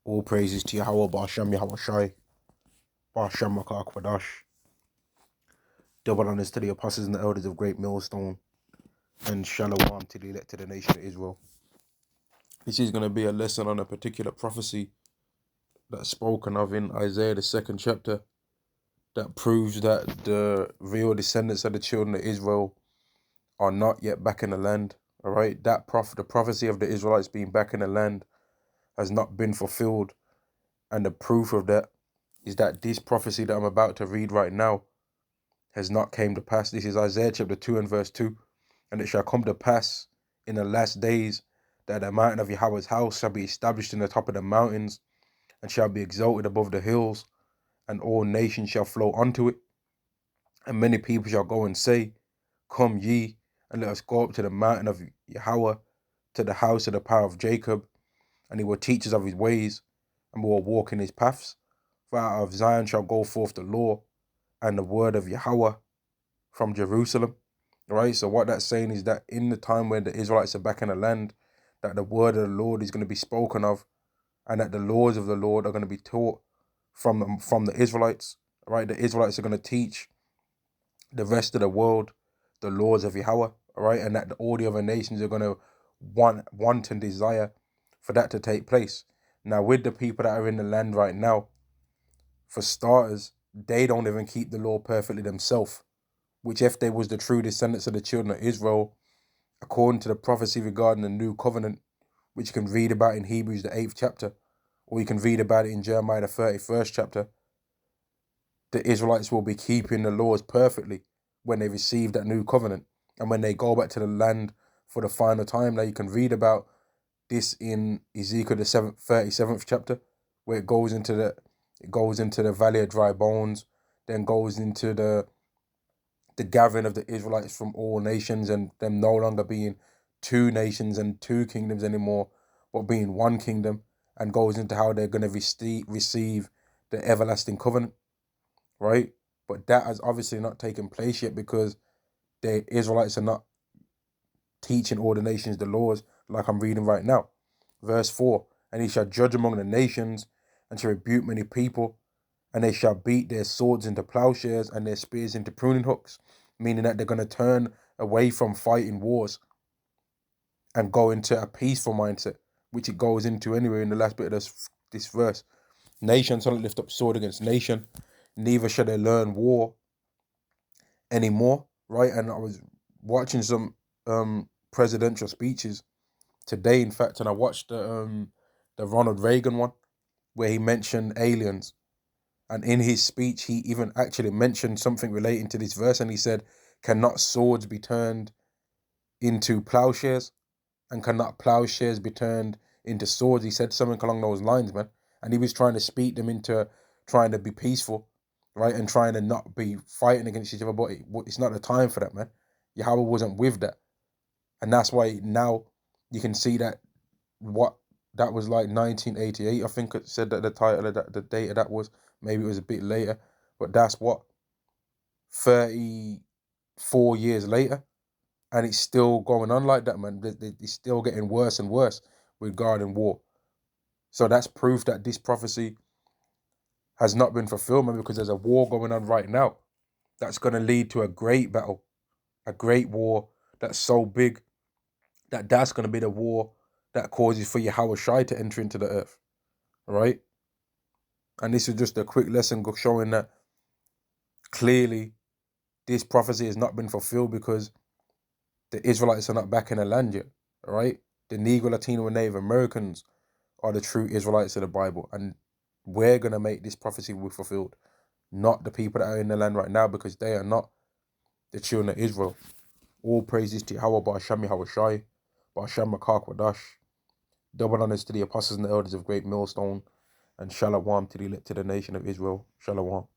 All praises to Yahweh, Ba'ashem Yahawashi, Ba'ashem Makar Kwadash. Double honors to the apostles and the elders of Great Millstone, and Shalom to the elect of the nation of Israel. This is going to be a lesson on a particular prophecy that's spoken of in Isaiah, the 2nd chapter, that proves that the real descendants of the children of Israel are not yet back in the land. All right, the prophecy of the Israelites being back in the land has not been fulfilled, and the proof of that is that this prophecy that I'm about to read right now has not came to pass. This is Isaiah chapter 2 and verse 2. And it shall come to pass in the last days that the mountain of Yahweh's house shall be established in the top of the mountains, and shall be exalted above the hills, and all nations shall flow unto it. And many people shall go and say, Come ye, and let us go up to the mountain of Yahweh, to the house of the power of Jacob, and he will teach us of his ways, and we will walk in his paths. For out of Zion shall go forth the law and the word of Yahweh from Jerusalem. Right? So what that's saying is that in the time when the Israelites are back in the land, that the word of the Lord is going to be spoken of, and that the laws of the Lord are going to be taught from the Israelites. Right? The Israelites are going to teach the rest of the world the laws of Yahweh. Right? And that all the other nations are going to want and desire for that to take place. Now, with the people that are in the land right now, for starters, they don't even keep the law perfectly themselves, which if they was the true descendants of the children of Israel, according to the prophecy regarding the new covenant, which you can read about in Hebrews the 8th chapter, or you can read about it in Jeremiah the 31st chapter, the Israelites will be keeping the laws perfectly when they receive that new covenant. And when they go back to the land for the final time, now you can read about this in Ezekiel the 37th chapter, where it goes into the valley of dry bones, then goes into the gathering of the Israelites from all nations, and them no longer being two nations and two kingdoms anymore, but being one kingdom, and goes into how they're going to receive the everlasting covenant, right? But that has obviously not taken place yet, because the Israelites are not teaching all the nations the laws like I'm reading right now. Verse 4, and he shall judge among the nations, and shall rebuke many people, and they shall beat their swords into plowshares and their spears into pruning hooks, meaning that they're going to turn away from fighting wars and go into a peaceful mindset, which it goes into anyway in the last bit of this verse. Nation shall not lift up sword against nation, neither shall they learn war anymore, right? And I was watching some presidential speeches today, in fact, and I watched the Ronald Reagan one, where he mentioned aliens. And in his speech, he even actually mentioned something relating to this verse. And he said, cannot swords be turned into plowshares? And cannot plowshares be turned into swords? He said something along those lines, man. And he was trying to speak them into trying to be peaceful, right? And trying to not be fighting against each other. But it's not the time for that, man. Yahweh wasn't with that. And that's why now you can see that what that was like 1988. I think it said that the title of that, the date of that was, maybe it was a bit later, but that's what, 34 years later, and it's still going on like that, man. It's still getting worse and worse regarding war. So that's proof that this prophecy has not been fulfilled, man, because there's a war going on right now that's going to lead to a great battle, a great war that's so big that that's going to be the war that causes for Yahweh Shai to enter into the earth, right? And this is just a quick lesson showing that clearly this prophecy has not been fulfilled, because the Israelites are not back in the land yet, right? The Negro, Latino, and Native Americans are the true Israelites of the Bible, and we're going to make this prophecy be fulfilled, not the people that are in the land right now, because they are not the children of Israel. All praises to Yahweh, Ba'ashem Yahawashi, Ba'ashem Makar Kwadash. Double honors to the apostles and the elders of Great Millstone, and Shalom to the elect to the nation of Israel. Shalom.